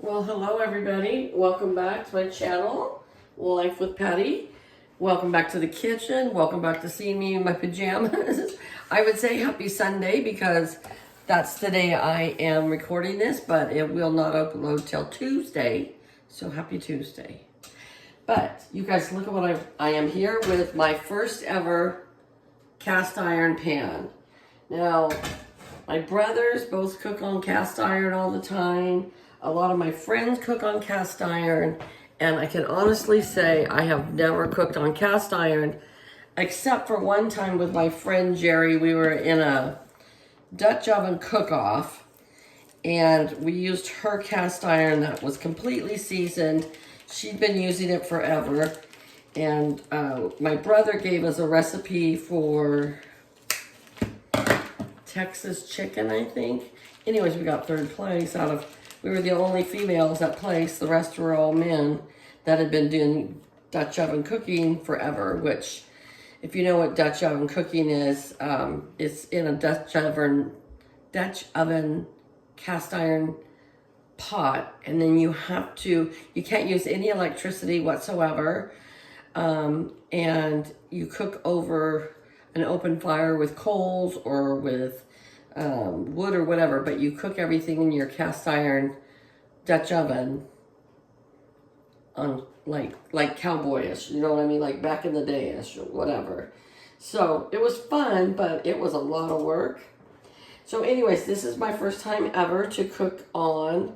Well, hello everybody. Welcome back to my channel, Life with Patty. Welcome back to the kitchen. Welcome back to seeing me in my pajamas. I would say happy Sunday because that's the day I am recording this, but it will not upload till Tuesday. So happy Tuesday. But you guys look at what I am here with my first ever cast iron pan. Now, my brothers both cook on cast iron all the time. A lot of my friends cook on cast iron, and I can honestly say I have never cooked on cast iron, except for one time with my friend Jerry. We were in a Dutch oven cook-off, and we used her cast iron that was completely seasoned. She'd been using it forever, and my brother gave us a recipe for Texas chicken, I think. Anyways, we got third place we were the only females that placed. The rest were all men that had been doing Dutch oven cooking forever, which, if you know what Dutch oven cooking is, it's in a Dutch oven cast iron pot, and then you can't use any electricity whatsoever, and you cook over an open fire with coals or with wood or whatever, but you cook everything in your cast iron Dutch oven on like cowboyish, you know what I mean, like back in the day-ish or whatever. So it was fun, but it was a lot of work. So anyways, this is my first time ever to cook on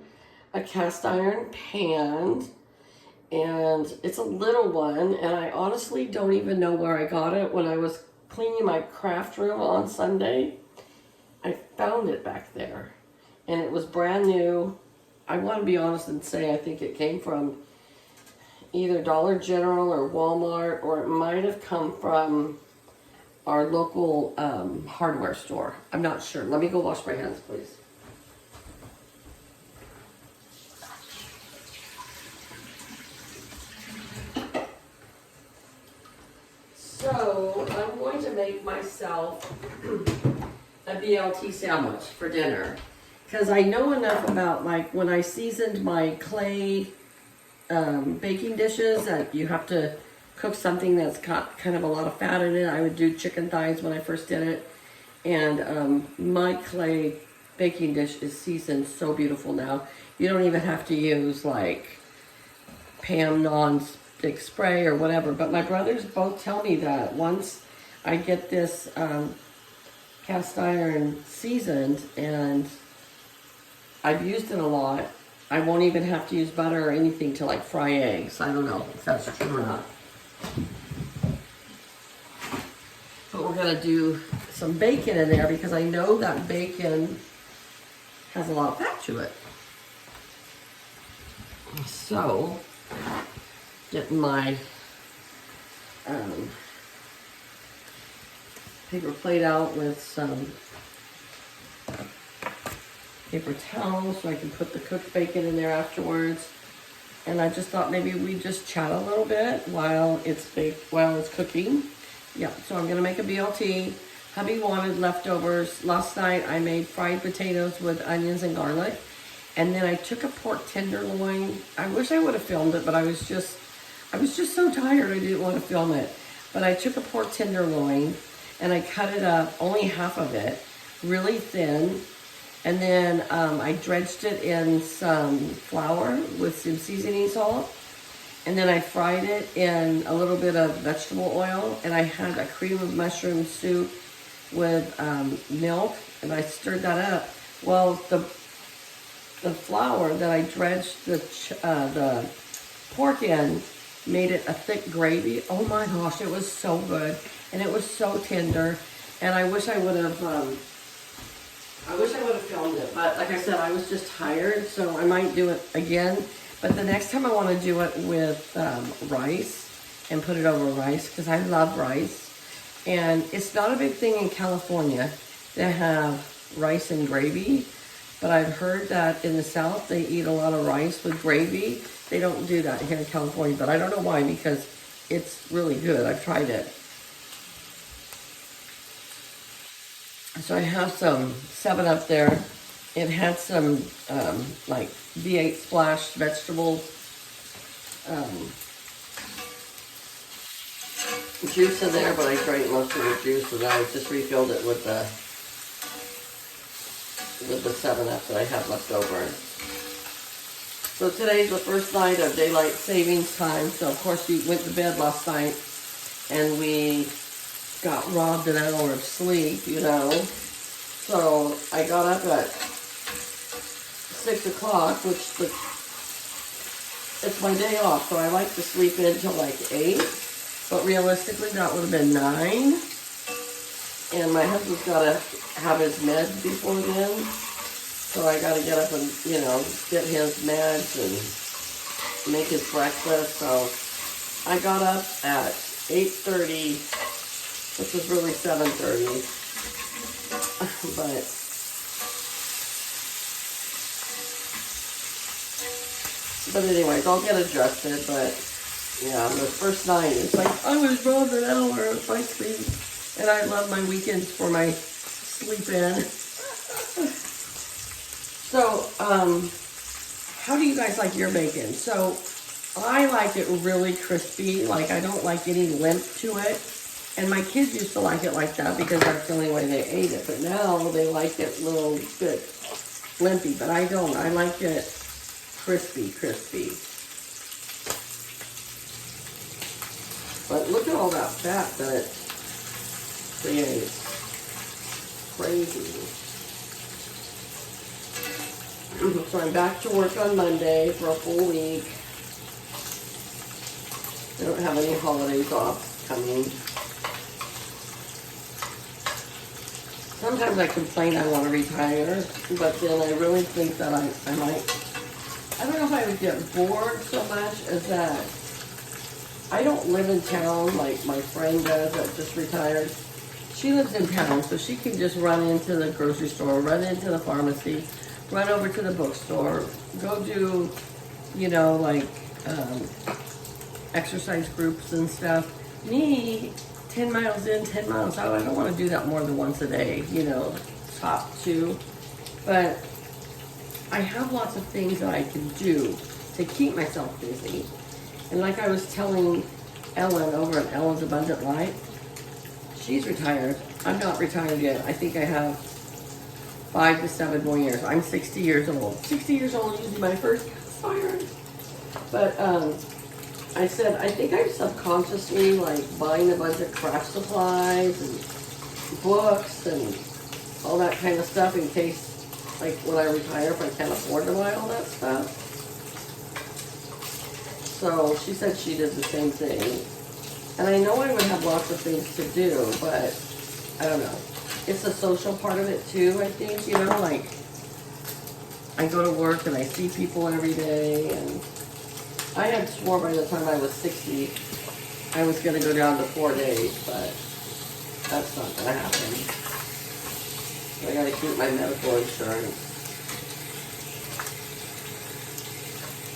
a cast iron pan, and it's a little one, and I honestly don't even know where I got it. When I was cleaning my craft room on Sunday, I found it back there, and it was brand new. I want to be honest and say I think it came from either Dollar General or Walmart, or it might have come from our local hardware store. I'm not sure. Let me go wash my hands, please. So I'm going to make myself a BLT sandwich for dinner, because I know enough about, like, when I seasoned my clay baking dishes, that you have to cook something that's got kind of a lot of fat in it. I would do chicken thighs when I first did it, and my clay baking dish is seasoned so beautiful now. You don't even have to use like Pam non-stick spray or whatever, but my brothers both tell me that once I get this cast iron seasoned and I've used it a lot, I won't even have to use butter or anything to like fry eggs. I don't know if that's true or not. But we're gonna do some bacon in there because I know that bacon has a lot of fat to it. So, getting my paper plate out with some paper towels so I can put the cooked bacon in there afterwards. And I just thought maybe we'd just chat a little bit while it's cooking. Yeah, so I'm gonna make a BLT. Hubby wanted leftovers. Last night I made fried potatoes with onions and garlic. And then I took a pork tenderloin. I wish I would have filmed it, but I was just so tired I didn't want to film it. But I took a pork tenderloin and I cut it up, only half of it, really thin. And then I dredged it in some flour with some seasoning salt. And then I fried it in a little bit of vegetable oil. And I had a cream of mushroom soup with milk. And I stirred that up. Well, the flour that I dredged the pork in made it a thick gravy. Oh my gosh, it was so good. And it was so tender. And I wish I would have filmed it, but like I said, I was just tired, so I might do it again. But the next time I want to do it with rice and put it over rice, because I love rice. And it's not a big thing in California to have rice and gravy, but I've heard that in the South they eat a lot of rice with gravy. They don't do that here in California, but I don't know why, because it's really good. I've tried it. So I have some 7-Up there It had some like V8 Splash vegetable juice in there, but I drank most of the juice and I just refilled it with the 7-Up that I had left over. So today's the first night of daylight savings time. So of course we went to bed last night and we got robbed an hour of sleep, you know. So I got up at 6 o'clock, which it's my day off, so I like to sleep in till like 8. But realistically, that would have been 9. And my husband's got to have his meds before then. So I got to get up and, you know, get his meds and make his breakfast. So I got up at 8:30, which was really 7:30. But anyways, I'll get adjusted. But yeah, the first night, it's like I was robbed an hour of my sleep. And I love my weekends for my sleep in. So, how do you guys like your bacon? So, I like it really crispy. Like, I don't like any limp to it. And my kids used to like it like that because that's the only way they ate it. But now they like it a little bit limpy. But I don't. I like it crispy. But look at all that fat that it creates. Crazy. So I'm back to work on Monday for a full week. I don't have any holidays off coming. Sometimes I complain I want to retire, but then I really think that I might, I don't know if I would get bored so much as that I don't live in town like my friend does that just retired. She lives in town, so she can just run into the grocery store, run into the pharmacy, run over to the bookstore, go do, you know, like exercise groups and stuff. Me, 10 miles in, 10 miles out, I don't want to do that more than once a day, you know, top 2. But I have lots of things that I can do to keep myself busy. And like I was telling Ellen over at Ellen's Abundant Life, she's retired. I'm not retired yet. I think I have 5 to 7 more years. I'm 60 years old. 60 years old using my first cast iron. But I said, I think I'm subconsciously like buying a bunch of craft supplies and books and all that kind of stuff in case, like when I retire, if I can't afford to buy all that stuff. So she said she did the same thing. And I know I would have lots of things to do, but I don't know. It's the social part of it too, I think, you know, like I go to work and I see people every day, and I had swore by the time I was 60 I was going to go down to 4 days, but that's not going to happen. I got to keep my medical insurance.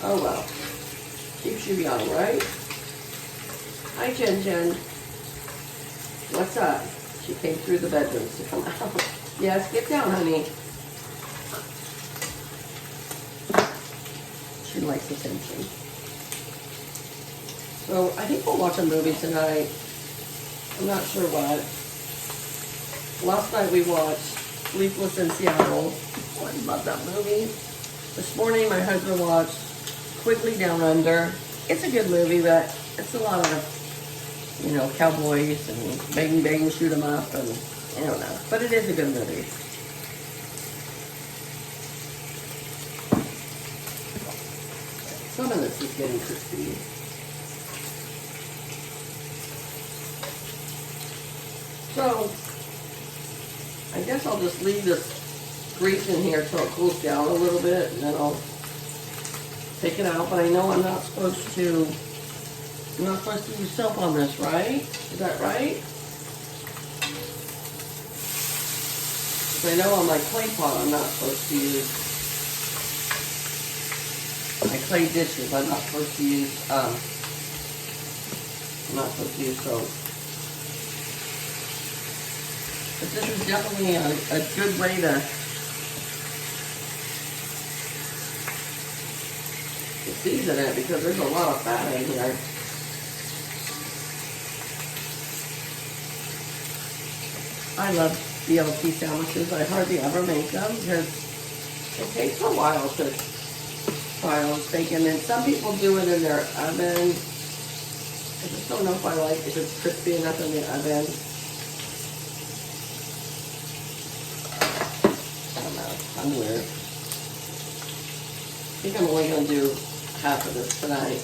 Oh well. Keeps you young, right? Hi, Jen. What's up? She came through the bedrooms to come out. Yes, get down, honey. She likes attention. So I think we'll watch a movie tonight. I'm not sure what. Last night we watched Sleepless in Seattle. Oh, I love that movie. This morning my husband watched Quigley Down Under. It's a good movie, but it's a lot of, you know, cowboys and bang, shoot 'em up, and I don't know. But it is a good movie. Some of this is getting crispy. So, I guess I'll just leave this grease in here till it cools down a little bit, and then I'll take it out. But I know I'm not supposed to use soap on this, right? Is that right? Because I know on my clay pot I'm not supposed to use, my clay dishes, I'm not supposed to use soap. But this is definitely a good way to to season it because there's a lot of fat in here. I love BLT sandwiches. I hardly ever make them because it takes a while to fry those bacon. And some people do it in their oven. I just don't know if I like if it's crispy enough in the oven. I don't know. I'm weird. I think I'm only going to do half of this tonight.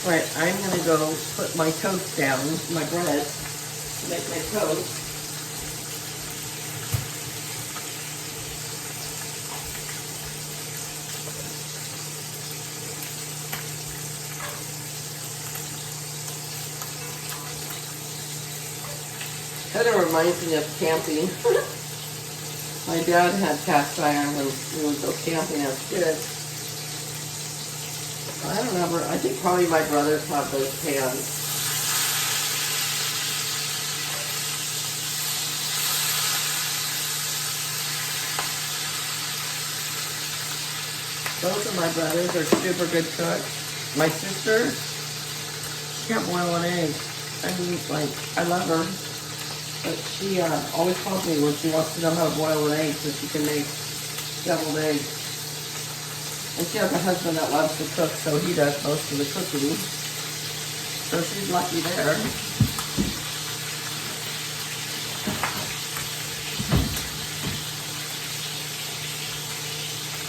All right, I'm going to go put my toast down, my bread, to make my toast. Kind of reminds me of camping. My dad had cast iron when we would go camping as kids. I don't remember. I think probably my brothers have those pans. Both of my brothers are super good cooks. My sister, she can't boil an egg. I mean, like, I love her. But she always calls me when she wants to know how to boil an egg so she can make deviled eggs. And she has a husband that loves to cook, so he does most of the cooking. So she's lucky there.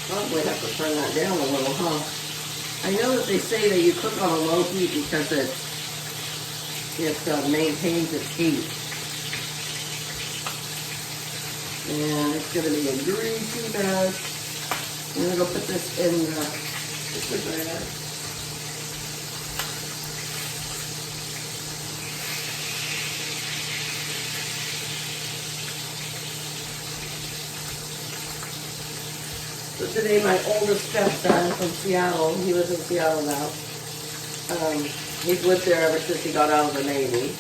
Probably have to turn that down a little, huh? I know that they say that you cook on a low heat because it maintains its heat. And it's going to be a greasy mess. I'm going to go put this in the refrigerator. So today my oldest stepson from Seattle, he lives in Seattle now. He's lived there ever since he got out of the Navy.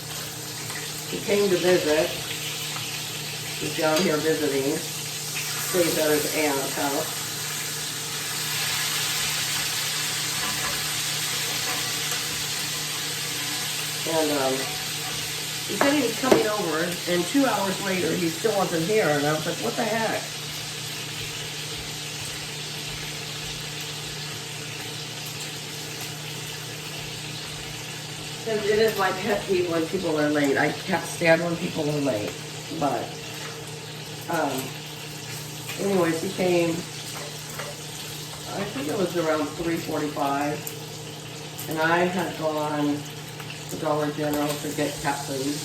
He came to visit. He's down here visiting. Stays at his aunt's house. And he said he was coming over, and 2 hours later he still wasn't here, and I was like, what the heck? Because it is my pet peeve when people are late. I can't stand when people are late. But, anyways, he came, I think it was around 3:45, and I had gone to Dollar General to get cat food.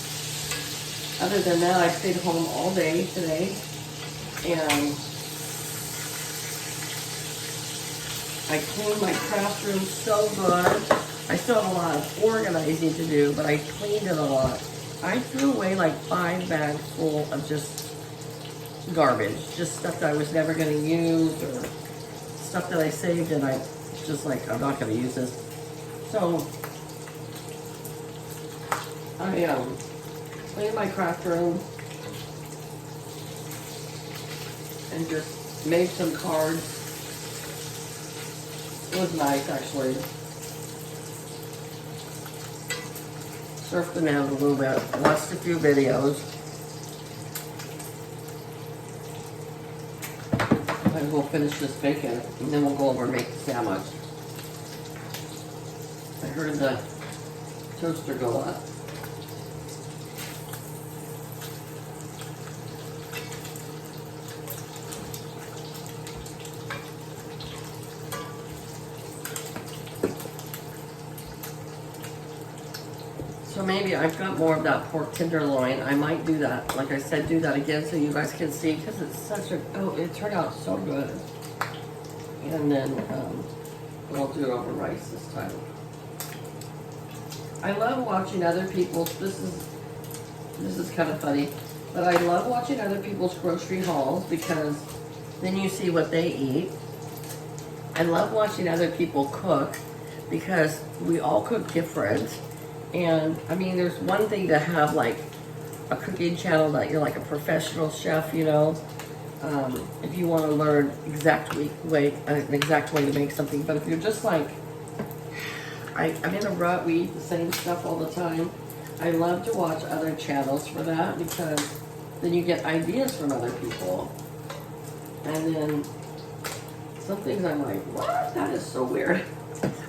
Other than that, I stayed home all day today, and I cleaned my craft room so good. I still have a lot of organizing to do, but I cleaned it a lot. I threw away like 5 bags full of just garbage, just stuff that I was never going to use, or stuff that I saved and I just like, I'm not going to use this. So I cleaned my craft room and just made some cards. It was nice, actually. Surfed the net a little bit, watched a few videos. I'm gonna go finish this bacon, and then we'll go over and make the sandwich. I heard the toaster go up. So maybe I've got more of that pork tenderloin. I might do that. Like I said, do that again so you guys can see, because it's such a, oh, it turned out so good. And then I'll do it over rice this time. I love watching other people's, this is kind of funny, but I love watching other people's grocery hauls because Then you see what they eat. I love watching other people cook because we all cook different. And I mean, there's one thing to have like a cooking channel that you're like a professional chef, you know, if you want to learn an exact way to make something. But if you're just like, I'm in a rut, we eat the same stuff all the time. I love to watch other channels for that because then you get ideas from other people. And then some things I'm like, what? That is so weird.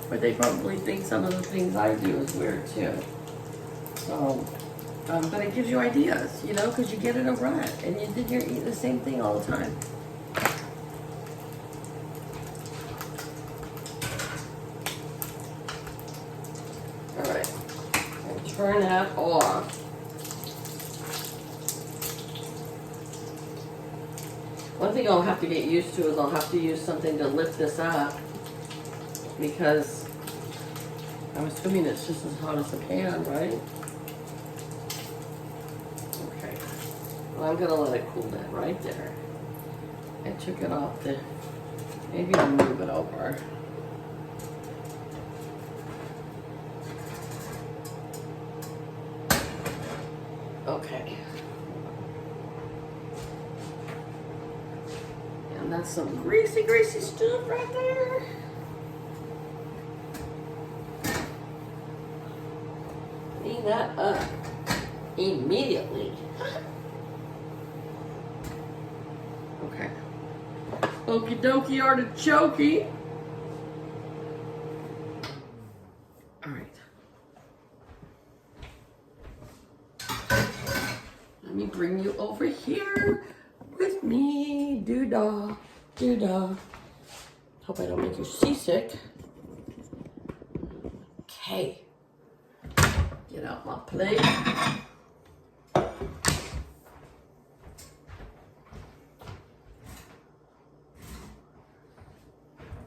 But they probably think some of the things I do is weird too. So, but it gives you ideas, you know, because you get in a rut and you're eating the same thing all the time. All right, I'll turn that off. One thing I'll have to get used to is I'll have to use something to lift this up because I'm assuming it's just as hot as the pan, right? Okay. Well, I'm gonna let it cool down right there. I took it off the, maybe I'll move it over. Okay. And that's some greasy, greasy stuff right there. Clean that up immediately. Okay. Okie dokie artichoke. All right. Let me bring you over here with me. Doo-dah, doo-dah. Hope I don't make you seasick. Okay. Get out my plate.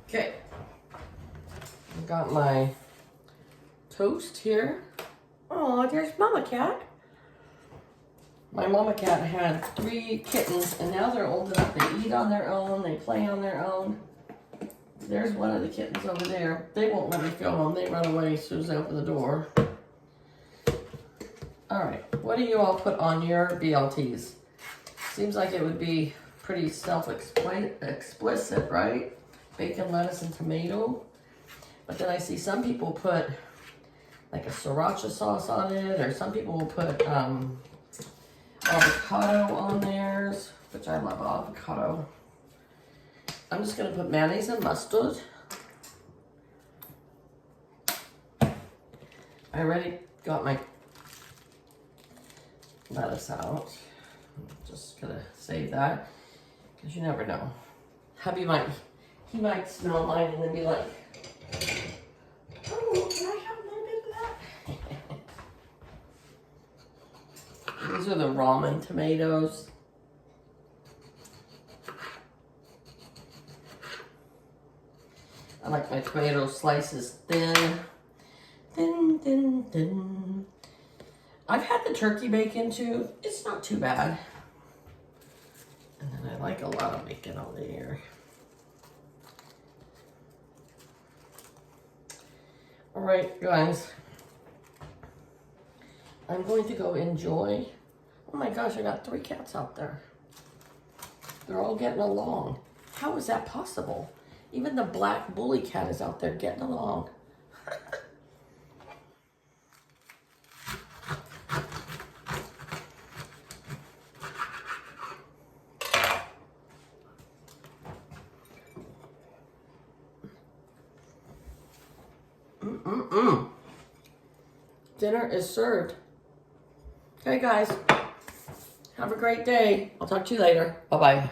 Okay. I got my toast here. Oh, there's Mama Cat. My Mama Cat had 3 kittens, and now they're old enough to eat on their own. They play on their own. There's one of the kittens over there. They won't let me film them. They run away as soon as I open the door. All right, what do you all put on your BLTs? Seems like it would be pretty self-explicit, right? Bacon, lettuce, and tomato. But then I see some people put like a sriracha sauce on it, or some people will put avocado on theirs, which I love avocado. I'm just gonna put mayonnaise and mustard. I already got my lettuce out. I'm just gonna save that because you never know. Hubby he might smell mine and then be like, oh, can I have a little bit of that? These are the ramen tomatoes. I like my tomato slices thin. Thin, thin, thin. I've had the turkey bacon too. It's not too bad. And then I like a lot of bacon on there. All right, guys. I'm going to go enjoy. Oh my gosh, I got 3 cats out there. They're all getting along. How is that possible? Even the black bully cat is out there getting along. Dinner is served. Okay, guys. Have a great day. I'll talk to you later. Bye-bye.